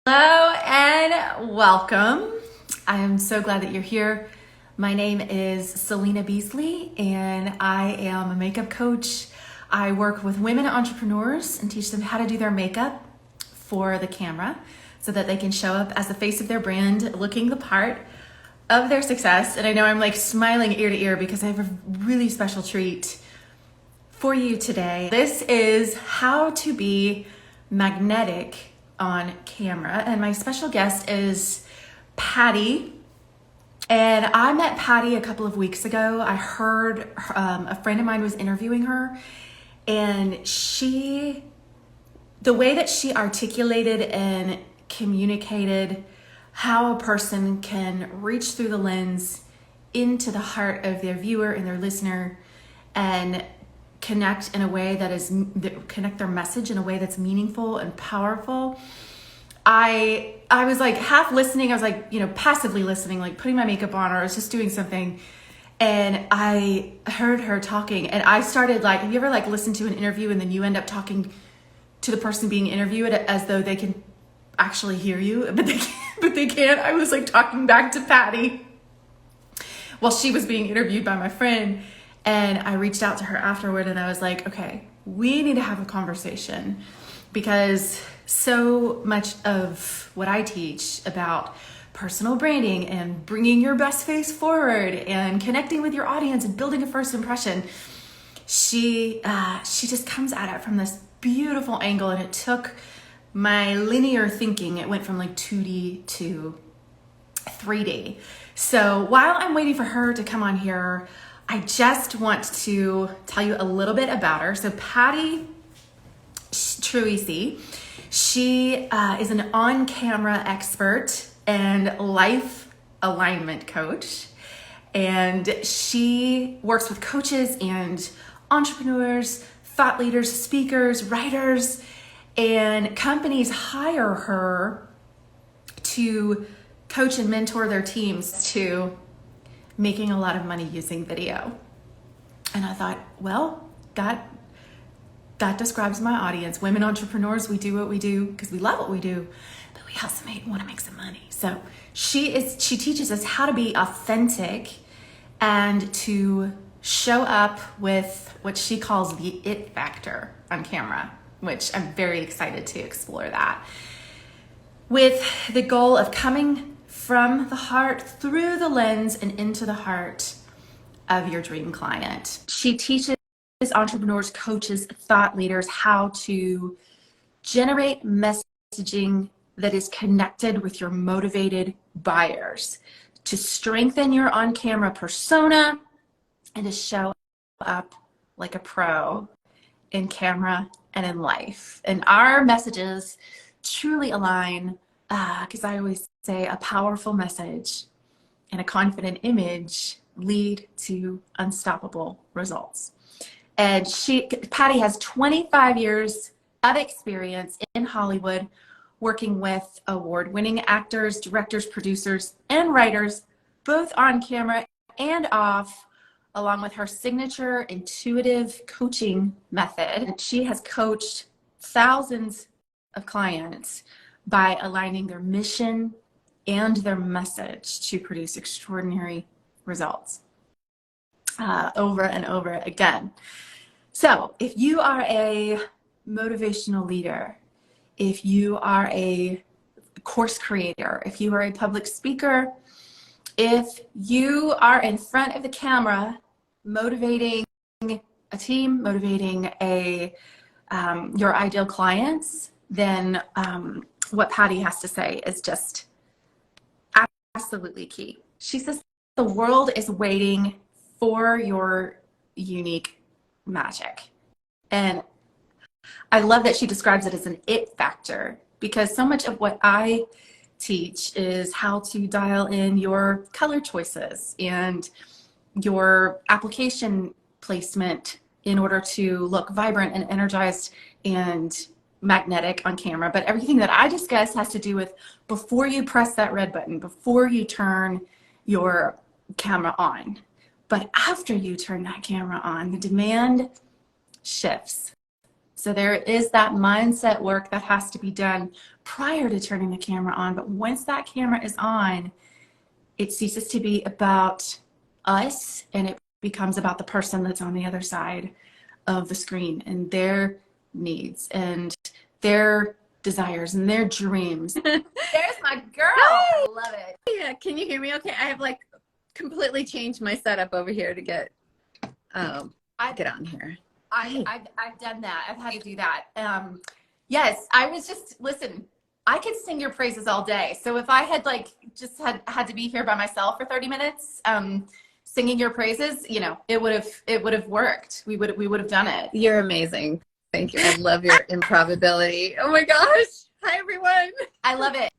Hello and welcome. I am so glad that you're here. My name is Selena Beasley and I am a makeup coach. I work with women entrepreneurs and teach them how to do their makeup for the camera so that they can show up as the face of their brand, looking the part of their success. And I know I'm like smiling ear to ear because I have a really special treat for you today. This is how to be magnetic on camera, and my special guest is Patti. And I met Patti a couple of weeks ago. I heard a friend of mine was interviewing her, and the way that she articulated and communicated how a person can reach through the lens into the heart of their viewer and their listener and connect in a way connect their message in a way that's meaningful and powerful. I was like half listening. I was like, passively listening, like putting my makeup on, or I was just doing something. And I heard her talking and I started like, have you ever like listened to an interview and then you end up talking to the person being interviewed as though they can actually hear you, but they can't. I was like talking back to Patti while she was being interviewed by my friend. And I reached out to her afterward and I was like, okay, we need to have a conversation, because so much of what I teach about personal branding and bringing your best face forward and connecting with your audience and building a first impression, she just comes at it from this beautiful angle. And it took my linear thinking, it went from like 2D to 3D. So while I'm waiting for her to come on here, I just want to tell you a little bit about her. So Patti Troisi, she is an on-camera expert and life alignment coach. And she works with coaches and entrepreneurs, thought leaders, speakers, writers, and companies hire her to coach and mentor their teams to making a lot of money using video. And I thought, well, that describes my audience. Women entrepreneurs, we do what we do because we love what we do, but we also want to make some money. So she teaches us how to be authentic and to show up with what she calls the it factor on camera, which I'm very excited to explore that, with the goal of coming from the heart, through the lens, and into the heart of your dream client. She teaches entrepreneurs, coaches, thought leaders how to generate messaging that is connected with your motivated buyers, to strengthen your on-camera persona, and to show up like a pro in camera and in life. And our messages truly align, because I always say a powerful message and a confident image lead to unstoppable results. And Patti has 25 years of experience in Hollywood working with award-winning actors, directors, producers, and writers, both on camera and off, along with her signature intuitive coaching method. She has coached thousands of clients by aligning their mission and their message to produce extraordinary results over and over again. So if you are a motivational leader, if you are a course creator, if you are a public speaker, if you are in front of the camera motivating a team, motivating your ideal clients, then what Patti has to say is just absolutely key. She says the world is waiting for your unique magic. And I love that she describes it as an it factor, because so much of what I teach is how to dial in your color choices and your application placement in order to look vibrant and energized and magnetic on camera. But everything that I discuss has to do with before you press that red button, before you turn your camera on. But after you turn that camera on, the demand shifts. So there is that mindset work that has to be done prior to turning the camera on. But once that camera is on, it ceases to be about us and it becomes about the person that's on the other side of the screen and their needs and their desires and their dreams. There's my girl. I love it. Yeah, can you hear me okay? I have like completely changed my setup over here to get get on here. I've done that. I've had to do that. Yes, I was just, listen, I could sing your praises all day. So if I had like just had to be here by myself for 30 minutes, singing your praises, you know, it would have worked. We would have done it. You're amazing. Thank you. I love your improbability. Oh my gosh. Hi everyone. I love it.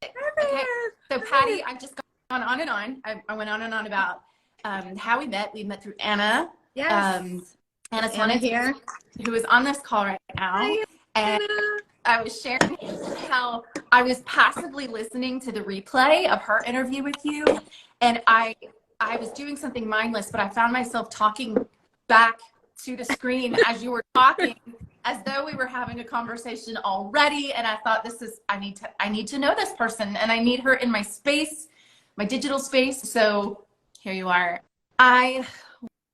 Okay. So Patti, I've just gone on and on. I went on and on about how we met. We met through Anna. Yes. Anna here, who is on this call right now. Hi, and I was sharing how I was passively listening to the replay of her interview with you. And I was doing something mindless, but I found myself talking back to the screen as you were talking, as though we were having a conversation already. And I thought, I need to know this person and I need her in my space, my digital space. So here you are. I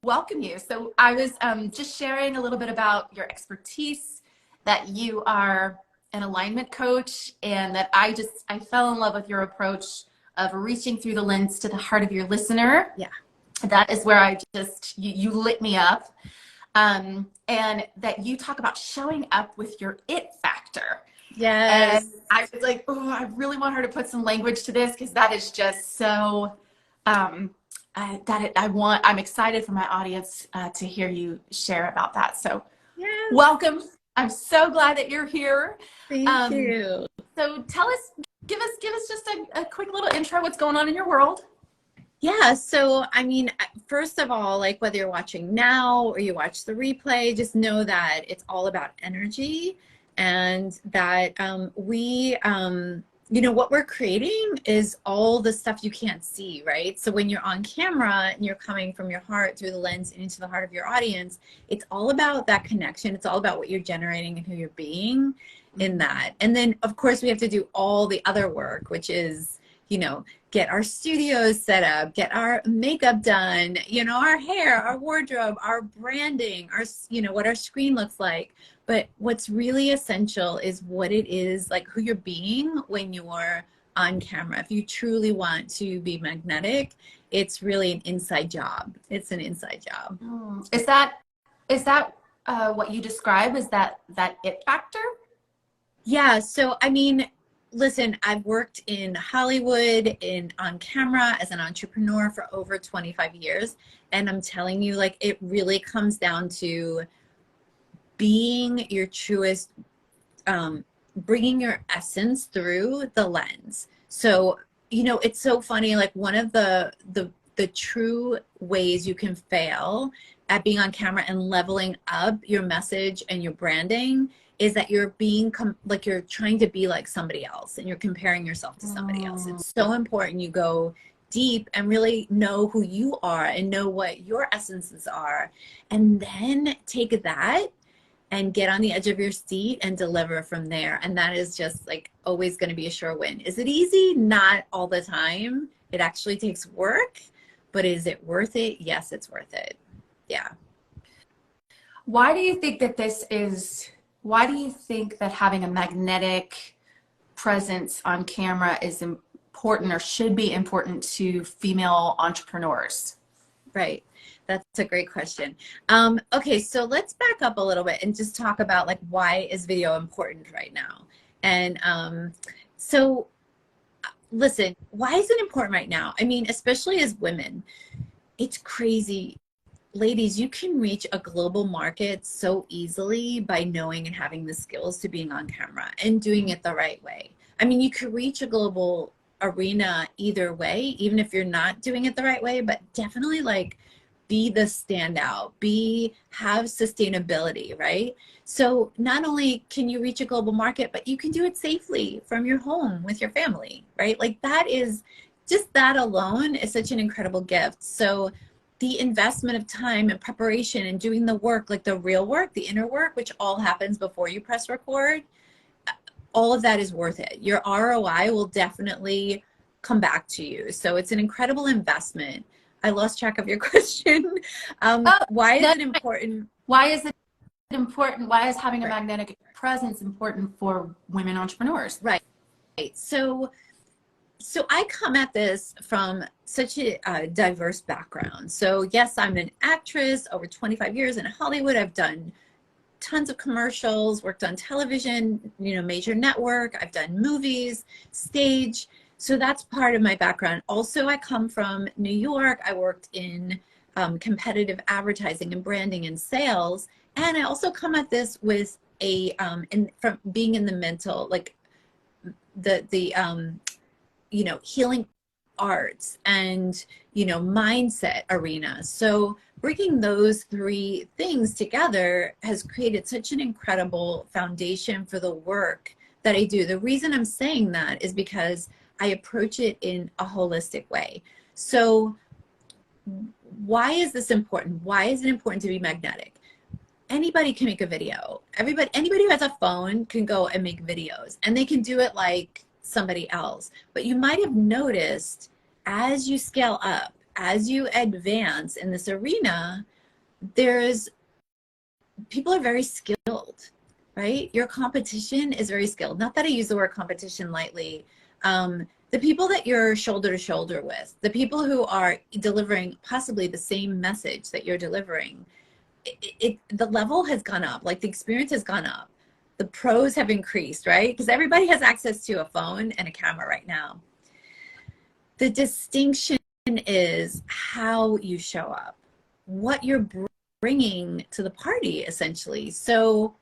welcome you. So I was just sharing a little bit about your expertise, that you are an alignment coach, and that I fell in love with your approach of reaching through the lens to the heart of your listener. Yeah. That is where you lit me up. And that you talk about showing up with your it factor. Yes. And I was like, oh, I really want her to put some language to this because that is just so, I'm excited for my audience to hear you share about that. So Yes. Welcome. I'm so glad that you're here. Thank you. So give us just a quick little intro. What's going on in your world? Yeah, so I mean, first of all, like whether you're watching now or you watch the replay, just know that it's all about energy, and that you know, what we're creating is all the stuff you can't see, right? So when you're on camera and you're coming from your heart through the lens into the heart of your audience, it's all about that connection. It's all about what you're generating and who you're being in that. And then of course we have to do all the other work, which is, you know, get our studios set up, get our makeup done, you know, our hair, our wardrobe, our branding, our, you know, what our screen looks like. But what's really essential is what it is, like who you're being when you're on camera. If you truly want to be magnetic, it's really an inside job. It's an inside job. Is that what you describe? Is that it factor? Yeah. So, I mean, listen, I've worked in Hollywood on camera as an entrepreneur for over 25 years. And I'm telling you, like, it really comes down to being your truest, bringing your essence through the lens. So, you know, it's so funny. Like one of the true ways you can fail at being on camera and leveling up your message and your branding is that you're being like you're trying to be like somebody else and you're comparing yourself to somebody else. It's so important you go deep and really know who you are and know what your essences are, and then take that and get on the edge of your seat and deliver from there. And that is just like always going to be a sure win. Is it easy? Not all the time. It actually takes work, but is it worth it? Yes, it's worth it. Yeah. Why do you think that having a magnetic presence on camera is important or should be important to female entrepreneurs? Right. That's a great question. Okay, so let's back up a little bit and just talk about like why is video important right now? And so listen, why is it important right now? I mean, especially as women, it's crazy. Ladies, you can reach a global market so easily by knowing and having the skills to being on camera and doing it the right way. I mean, you could reach a global arena either way, even if you're not doing it the right way, but definitely like be the standout, have sustainability, right? So not only can you reach a global market, but you can do it safely from your home with your family, right? Like that alone is such an incredible gift. So the investment of time and preparation and doing the work, like the real work, the inner work, which all happens before you press record, all of that is worth it. Your ROI will definitely come back to you. So it's an incredible investment. I lost track of your question. Oh, Why is no, it important? why is it important? Why is having a Right. magnetic presence important for women entrepreneurs? Right. So I come at this from such a diverse background. So yes, I'm an actress over 25 years in Hollywood. I've done tons of commercials, worked on television, major network. I've done movies, stage. So that's part of my background. Also, I come from New York. I worked in competitive advertising and branding and sales. And I also come at this with from being in the mental, like the healing arts and, mindset arena. So bringing those three things together has created such an incredible foundation for the work that I do. The reason I'm saying that is because I approach it in a holistic way. So why is this important? Why is it important to be magnetic? Anybody can make a video. Anybody who has a phone can go and make videos, and they can do it like somebody else. But you might have noticed, as you scale up, as you advance in this arena, people are very skilled, right? Your competition is very skilled. Not that I use the word competition lightly. The people that you're shoulder to shoulder with, the people who are delivering possibly the same message that you're delivering, the level has gone up, like the experience has gone up. The pros have increased, right? Because everybody has access to a phone and a camera right now. The distinction is how you show up, what you're bringing to the party, essentially. So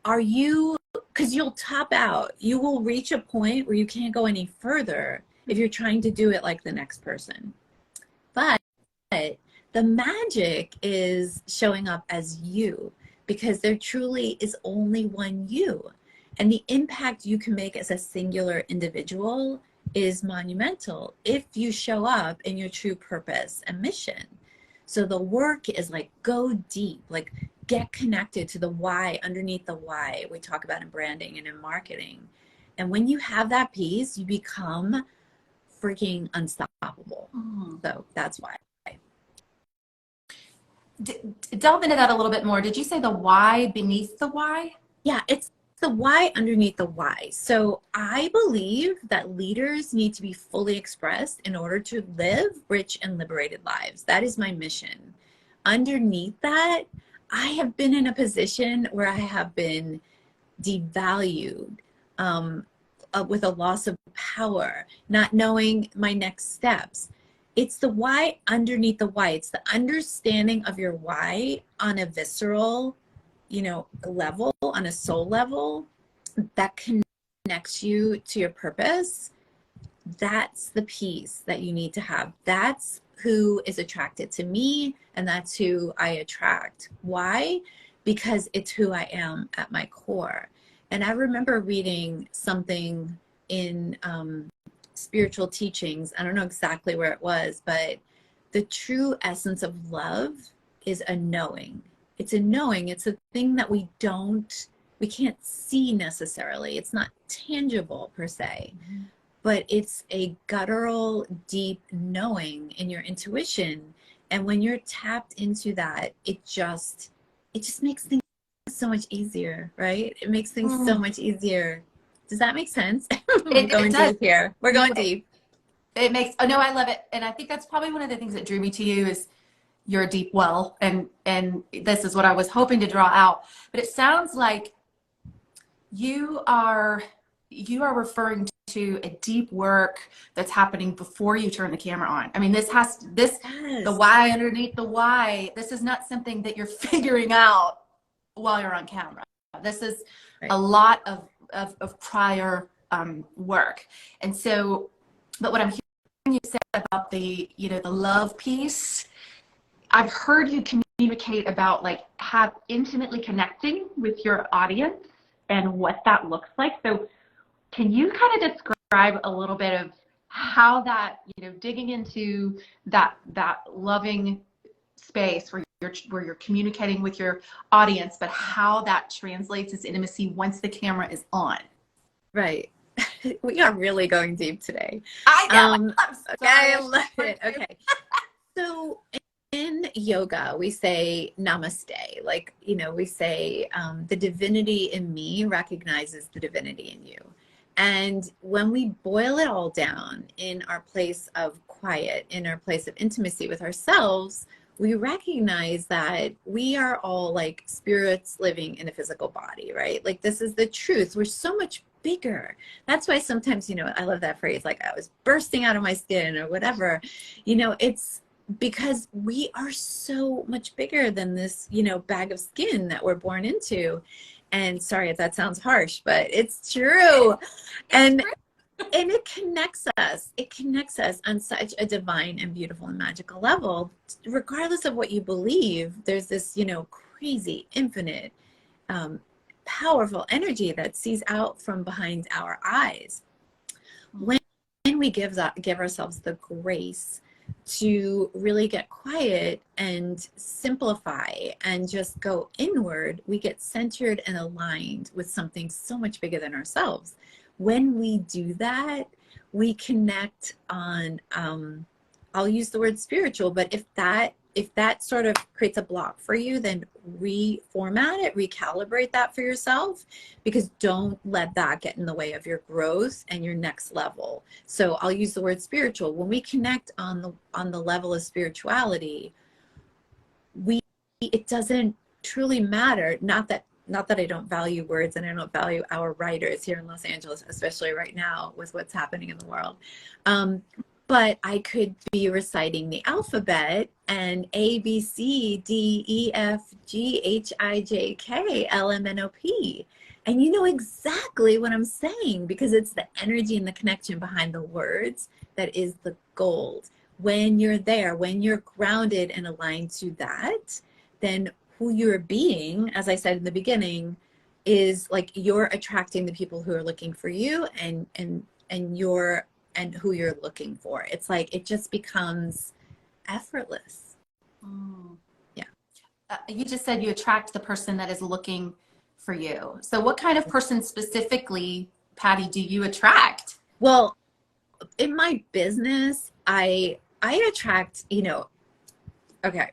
because you'll top out, you will reach a point where you can't go any further if you're trying to do it like the next person. But the magic is showing up as you, because there truly is only one you. And the impact you can make as a singular individual is monumental if you show up in your true purpose and mission. So the work is like, go deep, like get connected to the why underneath the why we talk about in branding and in marketing. And when you have that piece, you become freaking unstoppable. So that's why. Delve into that a little bit more. Did you say the why beneath the why? Yeah, it's the why underneath the why. So I believe that leaders need to be fully expressed in order to live rich and liberated lives. That is my mission. Underneath that, I have been in a position where I have been devalued, with a loss of power, not knowing my next steps. It's the why underneath the why. It's the understanding of your why on a visceral, level, on a soul level, that connects you to your purpose. That's the piece that you need to have. That's who is attracted to me, and that's who I attract. Why? Because it's who I am at my core. And I remember reading something in spiritual teachings. I don't know exactly where it was, but the true essence of love is a knowing. It's a knowing. It's a thing that we can't see necessarily. It's not tangible per se, but it's a guttural, deep knowing in your intuition. And when you're tapped into that, it just makes things so much easier, right? It makes things so much easier. Does that make sense? We're going deep here. We're going deep. It makes, oh no, I love it. And I think that's probably one of the things that drew me to you is you're a deep well. And this is what I was hoping to draw out. But it sounds like you are referring to a deep work that's happening before you turn the camera on. I mean, Yes. The why underneath the why, this is not something that you're figuring out while you're on camera. This is a lot of prior work. And so, but what I'm hearing you say about the love piece, I've heard you communicate about like intimately connecting with your audience and what that looks like. So can you kind of describe a little bit of how that, digging into that loving space where you're communicating with your audience, but how that translates as intimacy once the camera is on. Right. We are really going deep today. I know. I'm Okay, sorry. I love it. Okay. So in yoga, we say namaste. Like, you know, we say the divinity in me recognizes the divinity in you. And when we boil it all down in our place of quiet, in our place of intimacy with ourselves, we recognize that we are all like spirits living in a physical body, right? Like, this is the truth. We're so much bigger. That's why sometimes, you know, I love that phrase, like I was bursting out of my skin or whatever. You know, it's because we are so much bigger than this, you know, bag of skin that we're born into. And sorry if that sounds harsh, but it's true. And it connects us. It connects us on such a divine and beautiful and magical level. Regardless of what you believe, there's this, you know, crazy, infinite, powerful energy that sees out from behind our eyes. When we give ourselves the grace to really get quiet and simplify and just go inward, we get centered and aligned with something so much bigger than ourselves. When we do that, we connect on, I'll use the word spiritual, but if that sort of creates a block for you, then reformat it, recalibrate that for yourself, because don't let that get in the way of your growth and your next level. So I'll use the word spiritual. When we connect on the level of spirituality, it doesn't truly matter. Not that I don't value words and I don't value our writers here in Los Angeles, especially right now with what's happening in the world. But I could be reciting the alphabet and A, B, C, D, E, F, G, H, I, J, K, L, M, N, O, P. And you know exactly what I'm saying, because it's the energy and the connection behind the words that is the gold. When you're there, when you're grounded and aligned to that, then who you're being, as I said in the beginning, is like you're attracting the people who are looking for you and who you're looking for. It's like it just becomes effortless. Yeah. You just said you attract the person that is looking for you. So what kind of person specifically, Patti, do you attract? Well, in my business, I attract, you know, okay.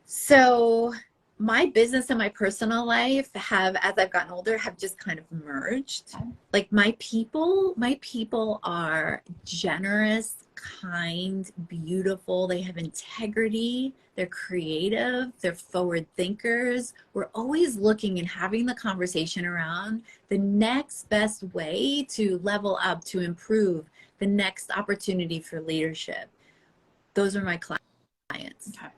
So my business and my personal life have, as I've gotten older, have just kind of merged. Like my people are generous, kind, beautiful. They have integrity. They're creative. They're forward thinkers. We're always looking and having the conversation around the next best way to level up, to improve, the next opportunity for leadership. Those are my clients. Okay.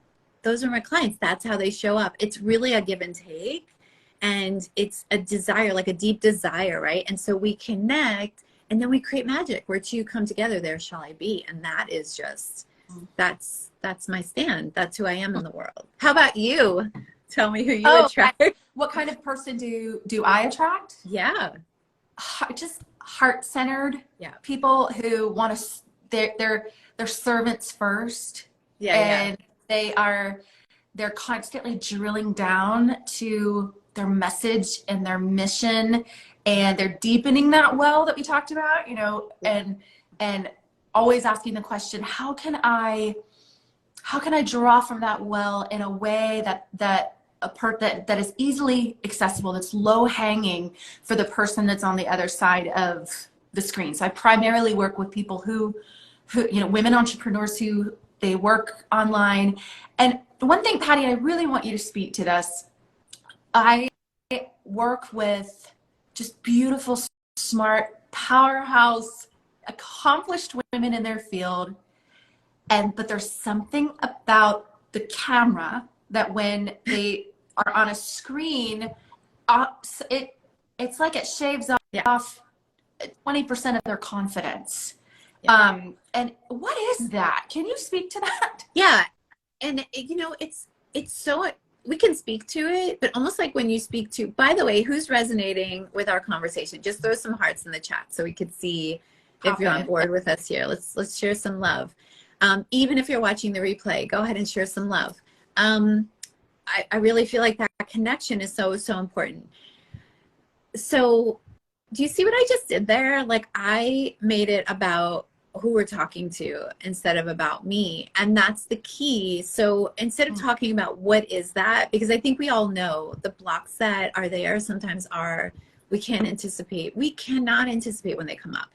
Those are my clients. That's how they show up. It's really a give and take. And it's a desire, like a deep desire, right? And so we connect and then we create magic. Where two come together, there shall I be. And that is just, that's my stand. That's who I am in the world. How about you? Tell me who you attract. What kind of person do I attract? Yeah. Just heart-centered people who want to, they're servants first. And they're constantly drilling down to their message and their mission, and they're deepening that well that we talked about, you know, and always asking the question, how can I draw from that well in a way that is easily accessible, that's low hanging for the person that's on the other side of the screen. So I primarily work with people who you know, women entrepreneurs who they work online. And the one thing, Patti, I really want you to speak to this. I work with just beautiful, smart, powerhouse, accomplished women in their field. But there's something about the camera that when they are on a screen, it's like it shaves off 20% of their confidence. And what is that? Can you speak to that? Yeah. And you know, it's so, we can speak to it, but almost like when you speak to, by the way, who's resonating with our conversation, just throw some hearts in the chat so we could see if you're on board with us here. Let's share some love. Even if you're watching the replay, go ahead and share some love. I really feel like that connection is so, so important. So do you see what I just did there? Like I made it about who we're talking to instead of about me. And that's the key. So instead of talking about what is that, because I think we all know the blocks that are there sometimes are, we can't anticipate. We cannot anticipate when they come up.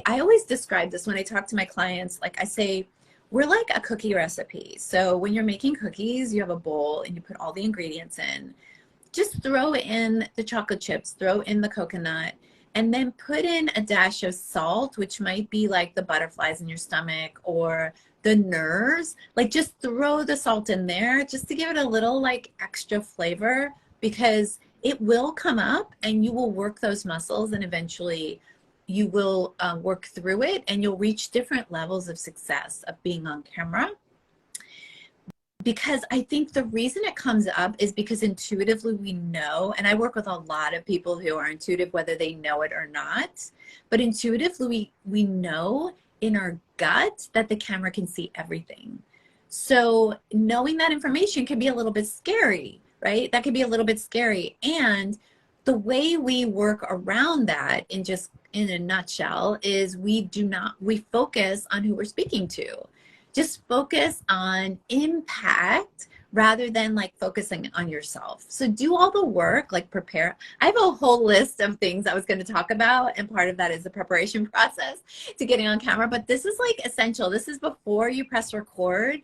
I always describe this when I talk to my clients, like I say, we're like a cookie recipe. So when you're making cookies, you have a bowl and you put all the ingredients in. Just throw in the chocolate chips, throw in the coconut, and then put in a dash of salt, which might be like the butterflies in your stomach or the nerves. Like just throw the salt in there just to give it a little like extra flavor, because it will come up and you will work those muscles and eventually you will work through it and you'll reach different levels of success of being on camera. Because I think the reason it comes up is because intuitively we know, and I work with a lot of people who are intuitive, whether they know it or not, but intuitively we know in our gut that the camera can see everything. So knowing that information can be a little bit scary, right? That can be a little bit scary. And the way we work around that in a nutshell is we focus on who we're speaking to. Just focus on impact rather than like focusing on yourself. So do all the work, like prepare. I have a whole list of things I was going to talk about, and part of that is the preparation process to getting on camera, but this is like essential. This is before you press record.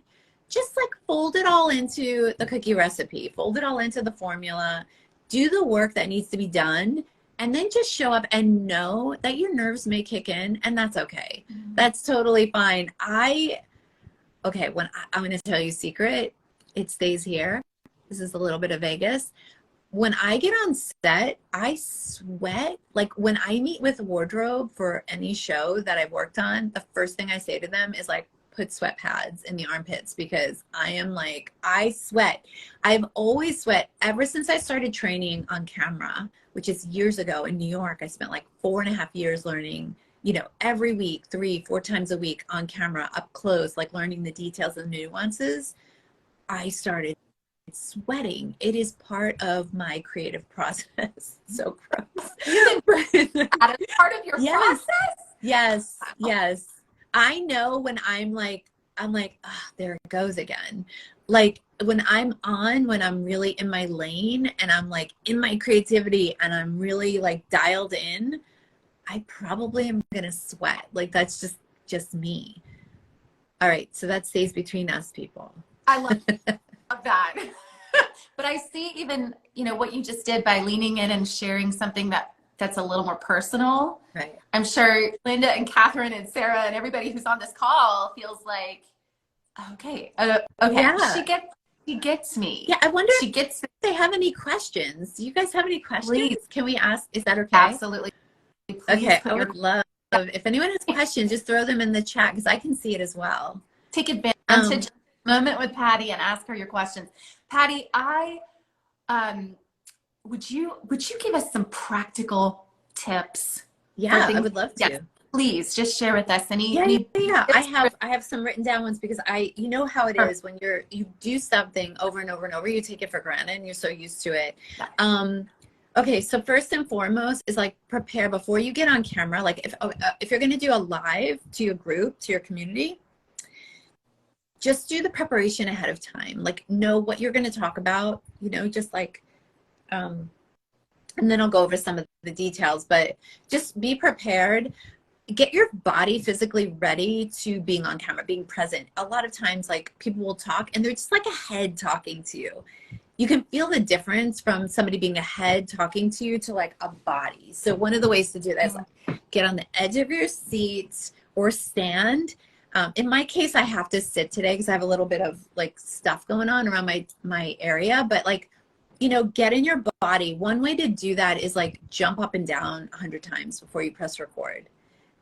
Just like fold it all into the cookie recipe, fold it all into the formula, do the work that needs to be done, and then just show up and know that your nerves may kick in, and that's okay. That's totally fine. Okay, I'm going to tell you a secret. It stays here. This is a little bit of Vegas. When I get on set, I sweat. Like when I meet with wardrobe for any show that I've worked on, the first thing I say to them is like, put sweat pads in the armpits, because I sweat. I've always sweat ever since I started training on camera, which is years ago in New York. I spent like 4.5 years learning, every week, 3-4 times a week on camera, up close, like learning the details and nuances. I started sweating. It is part of my creative process. So gross. That is part of your process? Yes. I know when I'm like, oh, there it goes again. Like when I'm really in my lane and I'm like in my creativity and I'm really like dialed in, I probably am going to sweat. Like that's just me. All right. So that stays between us, people. I love that. But I see even, what you just did by leaning in and sharing something that's a little more personal. Right. I'm sure Linda and Catherine and Sarah and everybody who's on this call feels like, okay, Yeah. she gets me. Yeah. I wonder if they have any questions. Do you guys have any questions? Please. Can we ask? Is that okay? Absolutely. Please okay. I would love, if anyone has questions, just throw them in the chat because I can see it as well. Take advantage of the moment with Patti and ask her your questions. Patti, would you give us some practical tips? Yeah, I would love to. Yes, please just share with us any. Yeah. I have some written down ones because you know how it is when you do something over and over and over, you take it for granted and you're so used to it. Okay, so first and foremost is like prepare before you get on camera. Like if you're going to do a live to your group, to your community, just do the preparation ahead of time. Like know what you're going to talk about, just like, and then I'll go over some of the details, but just be prepared. Get your body physically ready to being on camera, being present. A lot of times, like people will talk and they're just like a head talking to you. You can feel the difference from somebody being a head talking to you to like a body. So one of the ways to do that is like get on the edge of your seat or stand. In my case, I have to sit today because I have a little bit of like stuff going on around my area, but like, get in your body. One way to do that is like jump up and down 100 times before you press record.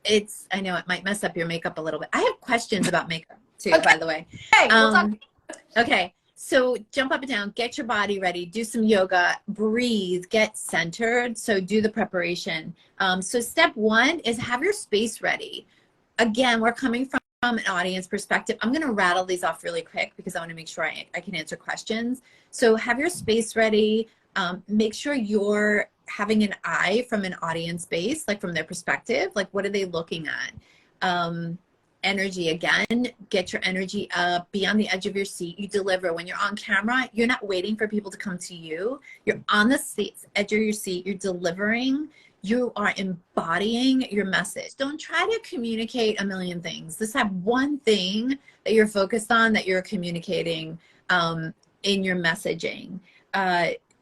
I know it might mess up your makeup a little bit. I have questions about makeup too, by the way. Okay. So jump up and down, get your body ready, do some yoga, breathe, get centered. So do the preparation. So step one is have your space ready. Again, we're coming from an audience perspective, I'm going to rattle these off really quick because I want to make sure I can answer questions. So have your space ready. Make sure you're having an eye from an audience base, like from their perspective, like what are they looking at? Energy, again, get your energy up, be on the edge of your seat. You deliver. When you're on camera, you're not waiting for people to come to you. You're on the edge of your seat. You're delivering. You are embodying your message. Don't try to communicate a million things. Just have one thing that you're focused on, that you're communicating in your messaging.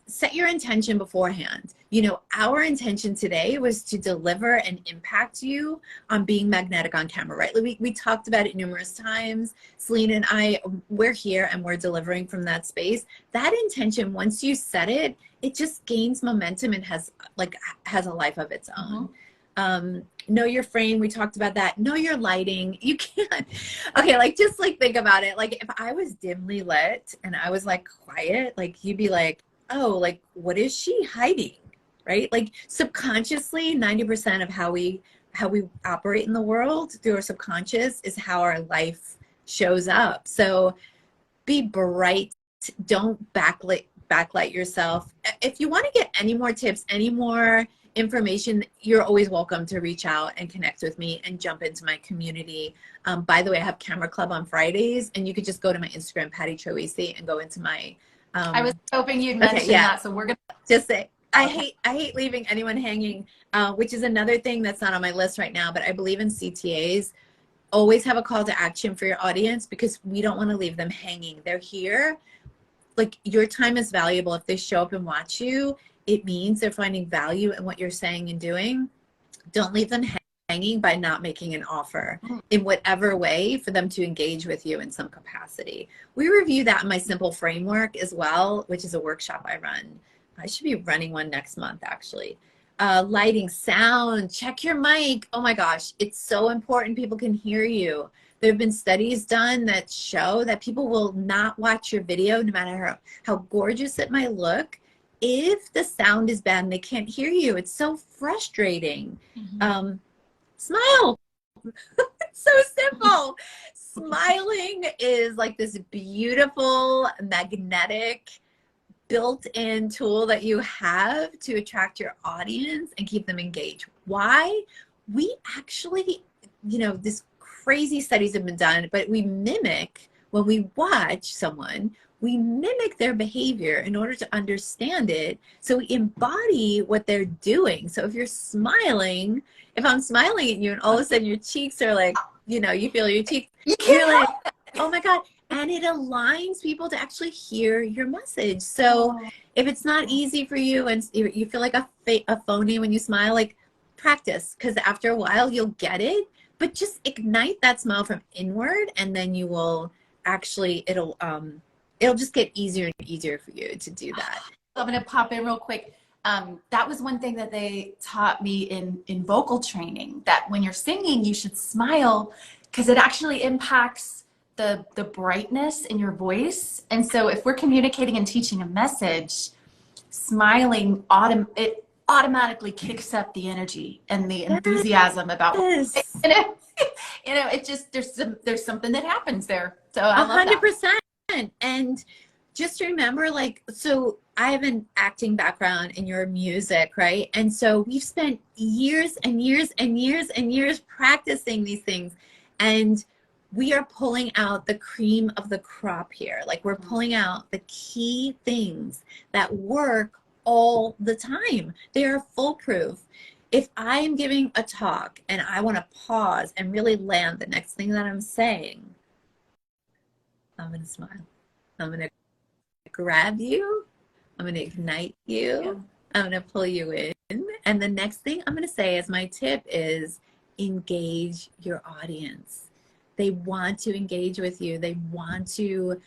Set your intention beforehand. You know, our intention today was to deliver and impact you on being magnetic on camera, right? We talked about it numerous times. Selena and I, we're here and we're delivering from that space. That intention, once you set it, it just gains momentum and has a life of its own. Know your frame. We talked about that. Know your lighting. You can't. Okay, like just like think about it. Like if I was dimly lit and I was like quiet, like you'd be like, oh, like what is she hiding, right? Like subconsciously, 90% of how we operate in the world through our subconscious is how our life shows up. So be bright. Don't backlight yourself. If you want to get any more tips, any more information, you're always welcome to reach out and connect with me and jump into my community. By the way, I have Camera Club on Fridays, and you could just go to my Instagram, Patti Troisi, and go into my I was hoping you'd mention that, so we're gonna just say I hate leaving anyone hanging, which is another thing that's not on my list right now, but I believe in CTAs. Always have a call to action for your audience because we don't want to leave them hanging. They're here. Like your time is valuable. If they show up and watch you, it means they're finding value in what you're saying and doing. Don't leave them hanging by not making an offer in whatever way for them to engage with you in some capacity. We review that in my simple framework as well, which is a workshop I run. I should be running one next month, actually. Lighting, sound, check your mic. Oh my gosh, it's so important people can hear you. There have been studies done that show that people will not watch your video no matter how gorgeous it might look if the sound is bad and they can't hear you. It's so frustrating. Smile. It's so simple. Smiling is like this beautiful, magnetic, built-in tool that you have to attract your audience and keep them engaged. Why? We actually, you know, this crazy studies have been done, but we mimic, when we watch someone, we mimic their behavior in order to understand it. So we embody what they're doing. So if you're smiling, if I'm smiling at you and all of a sudden your cheeks are like, you know, you feel your cheeks, you're like, oh my God. And it aligns people to actually hear your message. So if it's not easy for you and you feel like a phony when you smile, like practice, because after a while you'll get it. But just ignite that smile from inward, and then you will actually, it'll just get easier and easier for you to do that. I'm going to pop in real quick. That was one thing that they taught me in vocal training, that when you're singing, you should smile because it actually impacts the brightness in your voice. And so if we're communicating and teaching a message, smiling, it automatically kicks up the energy and the enthusiasm about it. You know, it just, there's something that happens there. So I love 100%. And just remember, like, so I have an acting background in your music, right? And so we've spent years and years and years and years practicing these things. And we are pulling out the cream of the crop here. Like we're pulling out the key things that work all the time. They are foolproof. If I am giving a talk and I want to pause and really land the next thing that I'm saying, I'm going to smile. I'm going to grab you. I'm going to ignite you. Yeah. I'm going to pull you in. And the next thing I'm going to say as my tip is engage your audience. They want to engage with you. They want to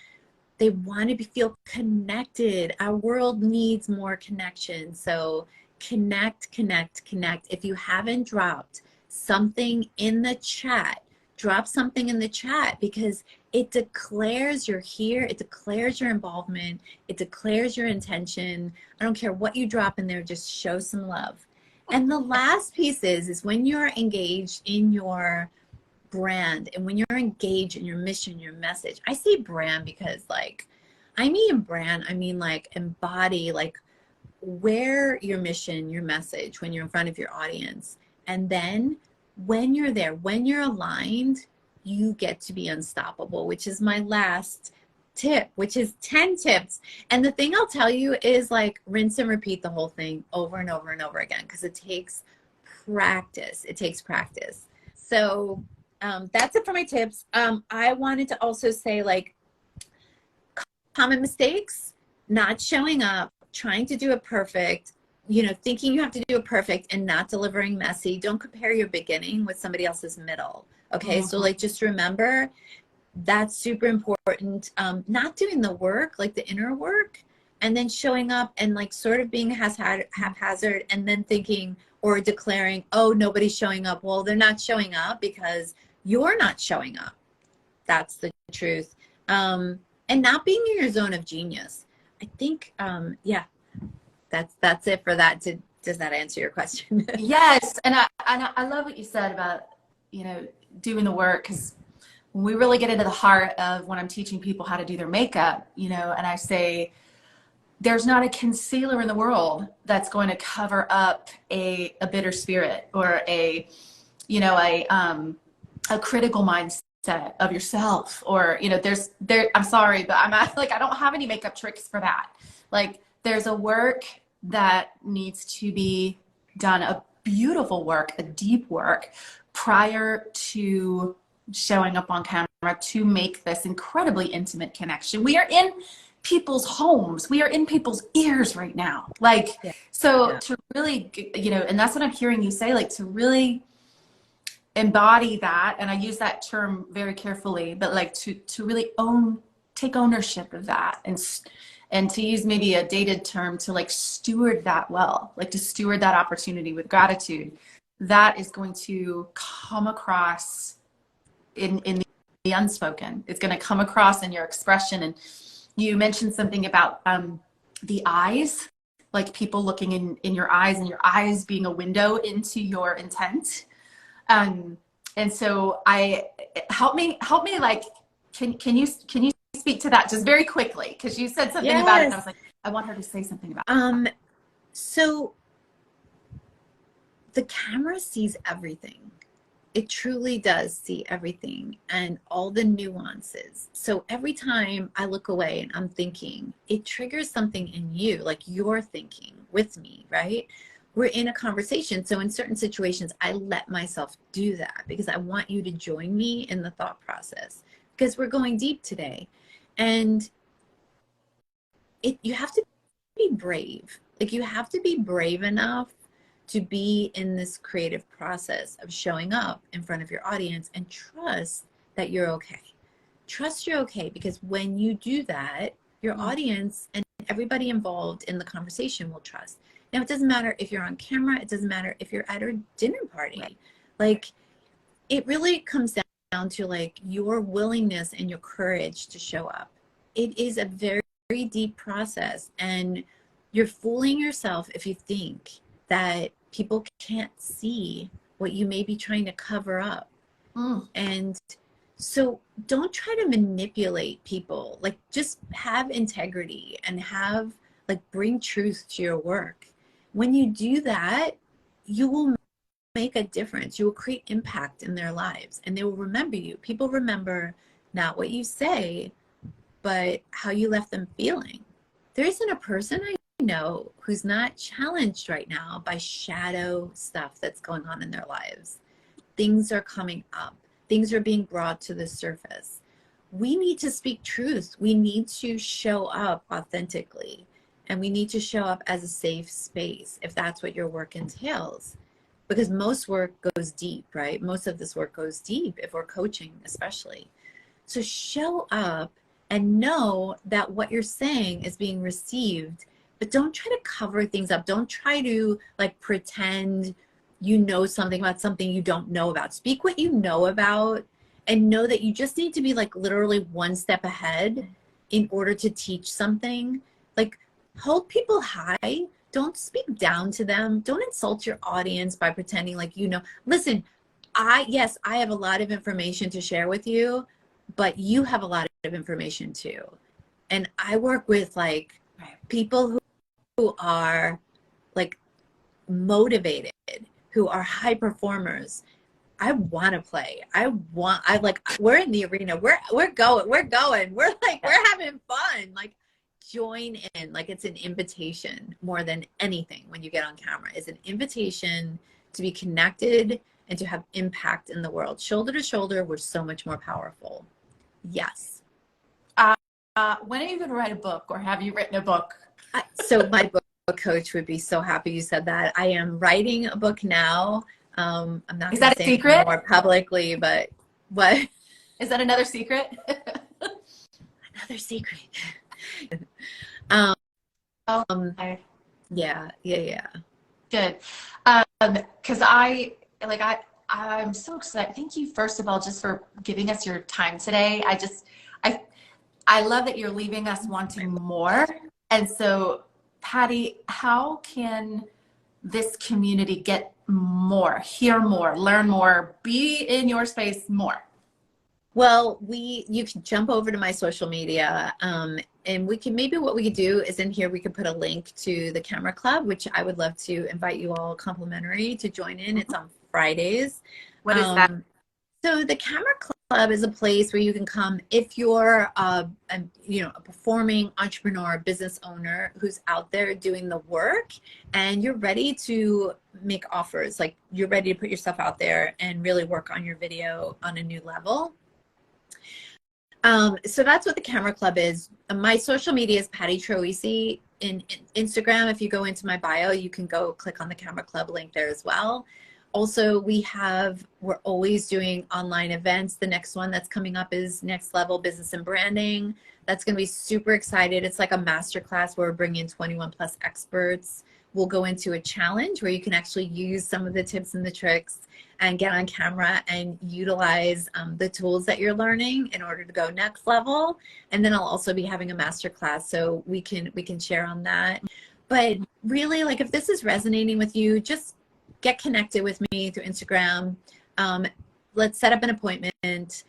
feel connected. Our world needs more connection. So connect. If you haven't dropped something in the chat, drop something in the chat, because it declares you're here. It declares your involvement. It declares your intention. I don't care what you drop in there, just show some love. And the last piece is when you're engaged in your brand and when you're engaged in your mission, your message. I say brand because like, I mean brand, I mean like embody, like wear your mission, your message when you're in front of your audience. And then when you're there, when you're aligned, you get to be unstoppable, which is my last tip, which is 10 tips. And the thing I'll tell you is like rinse and repeat the whole thing over and over and over again, because it takes practice. It takes practice. So that's it for my tips. I wanted to also say like common mistakes, not showing up, trying to do it perfect, you know, thinking you have to do it perfect and not delivering messy. Don't compare your beginning with somebody else's middle. Okay. So like, just remember that's super important. Not doing the work, like the inner work, and then showing up and like sort of being haphazard and then thinking or declaring, oh, nobody's showing up. Well, they're not showing up because you're not showing up. That's the truth. And not being in your zone of genius. I think, yeah, that's it for that. Does that answer your question? Yes. And I love what you said about, you know, doing the work, because when we really get into the heart of when I'm teaching people how to do their makeup, you know, and I say, there's not a concealer in the world that's going to cover up a bitter spirit or a, you know, a critical mindset of yourself, or, you know, I'm sorry, but I'm not, like, I don't have any makeup tricks for that. Like, there's a work that needs to be done, a beautiful work, a deep work prior to showing up on camera to make this incredibly intimate connection. We are in people's homes. We are in people's ears right now. Like, Yeah. so Yeah. to really, you know, and that's what I'm hearing you say, like, to really embody that. And I use that term very carefully, but like to really take ownership of that, and to use maybe a dated term, to like steward that well, like to steward that opportunity with gratitude. That is going to come across in the unspoken. It's going to come across in your expression. And you mentioned something about the eyes, like people looking in your eyes, and your eyes being a window into your intent. And so help me like, can you speak to that just very quickly? Because you said something about it and I was like, I want her to say something about it. So the camera sees everything. It truly does see everything and all the nuances. So every time I look away and I'm thinking, it triggers something in you, like you're thinking with me, right? We're in a conversation. So in certain situations, I let myself do that because I want you to join me in the thought process, because we're going deep today. And you have to be brave. Like, you have to be brave enough to be in this creative process of showing up in front of your audience and trust that you're okay. Trust you're okay, because when you do that, your audience and everybody involved in the conversation will trust. Now, it doesn't matter if you're on camera. It doesn't matter if you're at a dinner party. Right. Like, it really comes down to like your willingness and your courage to show up. It is a very, very deep process, and you're fooling yourself if you think that people can't see what you may be trying to cover up. And so don't try to manipulate people. Like, just have integrity and bring truth to your work. When you do that, you will make a difference. You will create impact in their lives, and they will remember you. People remember not what you say, but how you left them feeling. There isn't a person I know who's not challenged right now by shadow stuff that's going on in their lives. Things are coming up. Things are being brought to the surface. We need to speak truth. We need to show up authentically, and we need to show up as a safe space if that's what your work entails. Because most work goes deep, right? Most of this work goes deep if we're coaching, especially. So show up and know that what you're saying is being received, but don't try to cover things up. Don't try to like pretend you know something about something you don't know about. Speak what you know about, and know that you just need to be like literally one step ahead in order to teach something. Like, hold people high. Don't speak down to them. Don't insult your audience by pretending like you know. Listen, Yes, I have a lot of information to share with you, but you have a lot of information too. And I work with like people who are like motivated, who are high performers. I want to play. We're in the arena. We're going. We're having fun. Like, join in. Like, it's an invitation more than anything when you get on camera. It's an invitation to be connected and to have impact in the world. Shoulder to shoulder, we're so much more powerful. Yes. When are you going to write a book, or have you written a book? So my book coach would be so happy you said that. I am writing a book now. I'm not Is going that to a say secret? more publicly, but what? Is that another secret? Another secret. Okay. Yeah. Good. Because I'm so excited. Thank you, first of all, just for giving us your time today. I love that you're leaving us wanting more. And so, Patti, how can this community get more, hear more, learn more, be in your space more? Well, you can jump over to my social media, and maybe what we could do is in here we could put a link to the Camera Club, which I would love to invite you all complimentary to join in. It's on Fridays. What is that? So the Camera Club is a place where you can come if you're a performing entrepreneur, business owner who's out there doing the work, and you're ready to make offers. Like, you're ready to put yourself out there and really work on your video on a new level. So that's what the Camera Club is. My social media is Patti Troisi. In Instagram, if you go into my bio, you can go click on the Camera Club link there as well. Also, we're always doing online events. The next one that's coming up is Next Level Business and Branding. That's going to be super excited. It's like a masterclass where we're bringing 21 plus experts. We'll go into a challenge where you can actually use some of the tips and the tricks and get on camera and utilize the tools that you're learning in order to go next level. And then I'll also be having a masterclass, so we can share on that. But really, like, if this is resonating with you, just get connected with me through Instagram. Let's set up an appointment.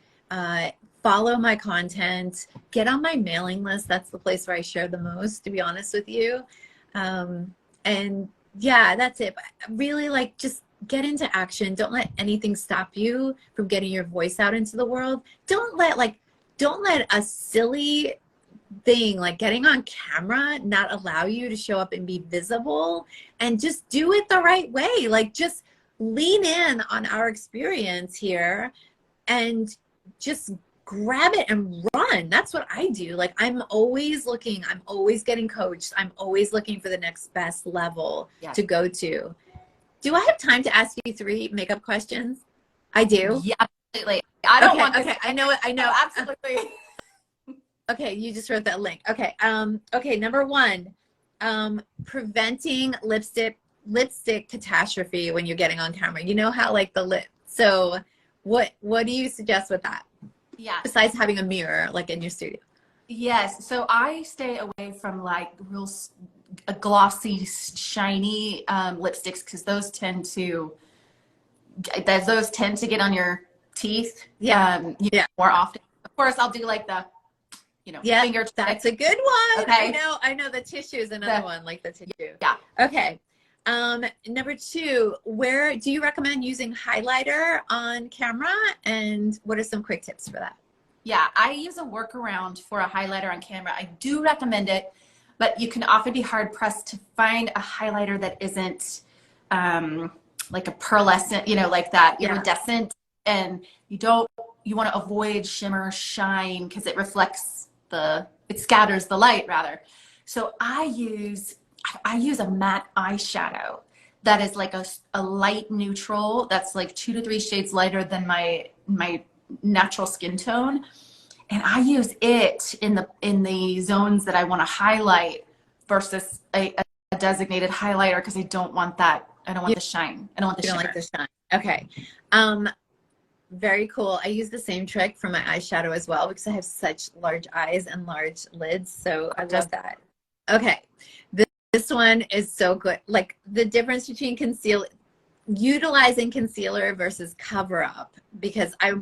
Follow my content. Get on my mailing list. That's the place where I share the most, to be honest with you. And yeah, that's it. But really, like, just get into action. Don't let anything stop you from getting your voice out into the world. Don't let a silly thing like getting on camera not allow you to show up and be visible, and just do it the right way. Like, just lean in on our experience here and just grab it and run. That's what I do. Like, I'm always looking, I'm always getting coached, I'm always looking for the next best level to go to. Do I have time to ask you 3 makeup questions? I do. Yeah, absolutely. I don't want this. Okay, I know. Absolutely. Okay, you just wrote that link. Okay. Okay, number 1, preventing lipstick catastrophe when you're getting on camera. You know how, like, the lip. So what do you suggest with that? Yeah. Besides having a mirror, like, in your studio. Yes. So I stay away from like real glossy, shiny lipsticks, because those tend to get on your teeth. More often. Of course, I'll do like the finger. That's a good one. Okay. I know the tissue is another one, like the tissue. Yeah. Okay. Number 2, where do you recommend using highlighter on camera, and what are some quick tips for that? Yeah, I use a workaround for a highlighter on camera. I do recommend it, but you can often be hard pressed to find a highlighter that isn't like a pearlescent, like that iridescent, and you want to avoid shimmer, shine, because it scatters the light rather. So I use a matte eyeshadow that is like a light neutral that's like 2 to 3 shades lighter than my natural skin tone, and I use it in the zones that I want to highlight versus a designated highlighter, because I don't want that. I don't want the shine. I don't want the shimmer. You don't like the shine. Okay. Very cool. I use the same trick for my eyeshadow as well, because I have such large eyes and large lids, so I love that. Okay. This one is so good. Like, the difference between utilizing concealer versus cover up, because I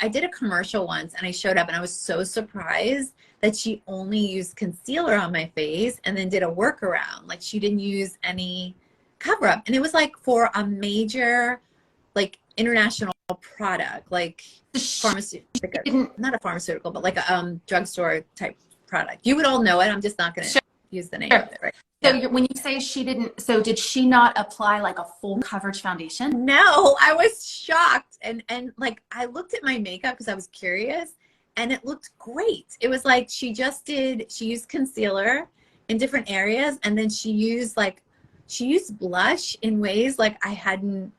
did a commercial once and I showed up and I was so surprised that she only used concealer on my face and then did a workaround. Like she didn't use any cover up. And it was like for a major, like international product, like pharmaceutical, not a pharmaceutical, but like a drugstore type product. You would all know it. I'm just not going to use the name of it, right? So when you say she didn't, so did she not apply like a full coverage foundation? No, I was shocked. And like I looked at my makeup because I was curious and it looked great. It was like she used concealer in different areas, and then she used blush in ways like I hadn't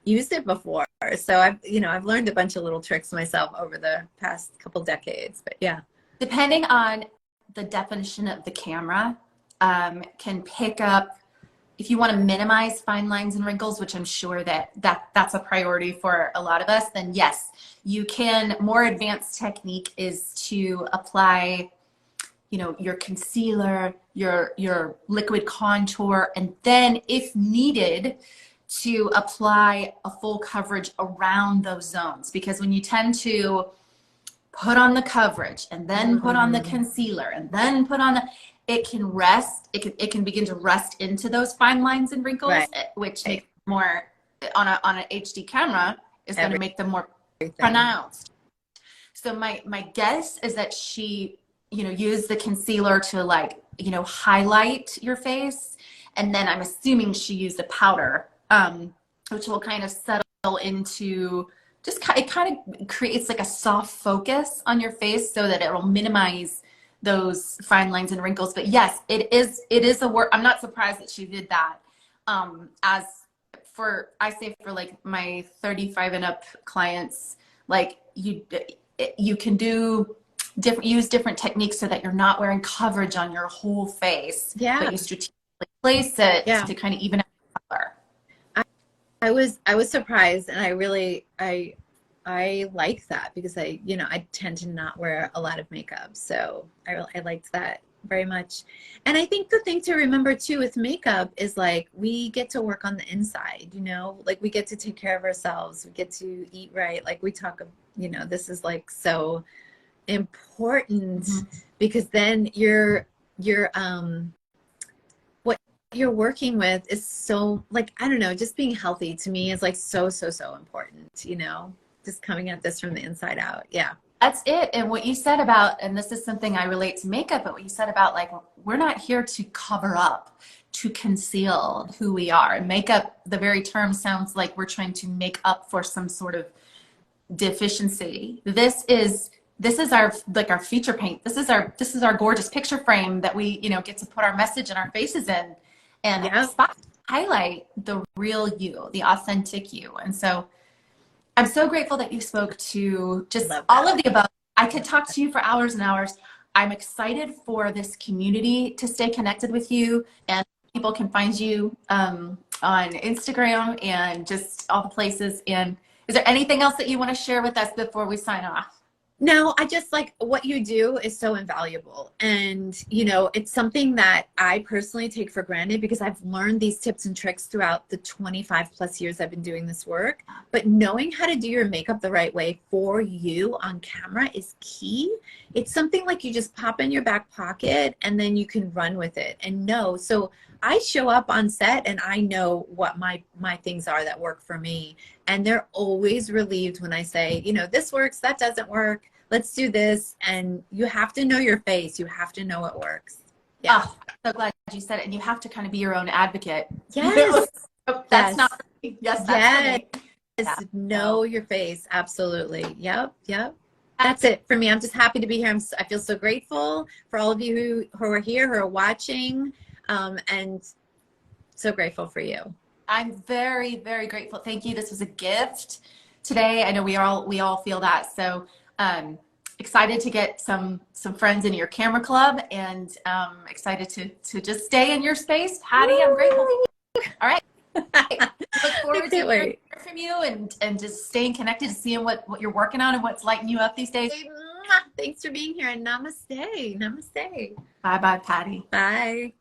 used it before. So I've learned a bunch of little tricks myself over the past couple decades, but yeah. Depending on the definition of the camera, can pick up, if you want to minimize fine lines and wrinkles, which I'm sure that's a priority for a lot of us, then yes, you can. More advanced technique is to apply, your concealer, your liquid contour, and then if needed, to apply a full coverage around those zones. Because when you tend to put on the coverage and then put on the concealer and then put on it can begin to rust into those fine lines and wrinkles, right, which makes more on an HD camera is going to make them more pronounced. So my guess is that she, used the concealer to highlight your face, and then I'm assuming she used a powder, which will kind of settle into it kind of creates like a soft focus on your face so that it will minimize those fine lines and wrinkles. But yes, it is a work. I'm not surprised that she did that. I say for like my 35 and up clients, like you can use different techniques so that you're not wearing coverage on your whole face. Yeah. But you strategically place it to kind of even out the color. I was surprised, and I like that because I tend to not wear a lot of makeup, so I liked that very much. And I think the thing to remember too with makeup is like we get to work on the inside, like we get to take care of ourselves, we get to eat right, like we talk of, this is like so important, because then what you're working with is so, like, I don't know, just being healthy to me is like so important, just coming at this from the inside out. Yeah. That's it. And what you said about, and this is something I relate to makeup, but what you said about like, we're not here to cover up, to conceal who we are. And makeup, the very term sounds like we're trying to make up for some sort of deficiency. This is our feature paint. This is our gorgeous picture frame that we, get to put our message and our faces in, and highlight the real you, the authentic you. And so I'm so grateful that you spoke to just all of the above. I could talk to you for hours and hours. I'm excited for this community to stay connected with you, and people can find you on Instagram and just all the places. And is there anything else that you want to share with us before we sign off? No, I just like what you do is so invaluable. And, it's something that I personally take for granted because I've learned these tips and tricks throughout the 25 plus years I've been doing this work. But knowing how to do your makeup the right way for you on camera is key. It's something like you just pop in your back pocket and then you can run with it and know. So I show up on set and I know what my things are that work for me. And they're always relieved when I say, this works, that doesn't work. Let's do this. And you have to know your face. You have to know what works. Yeah. Oh, so glad you said it. And you have to kind of be your own advocate. Yes. That's not for me. Yes, that's for me. Yes. Know your face. Absolutely. Yep. That's it for me. I'm just happy to be here. I feel so grateful for all of you who are here, who are watching, and so grateful for you. I'm very, very grateful. Thank you. This was a gift today. I know we all feel that. So excited to get some friends in your camera club, and excited to just stay in your space. Patti, I'm grateful. All right. Look forward to hearing from you and just staying connected to seeing what you're working on and what's lighting you up these days. Thanks for being here, and namaste. Bye-bye, Patti. Bye.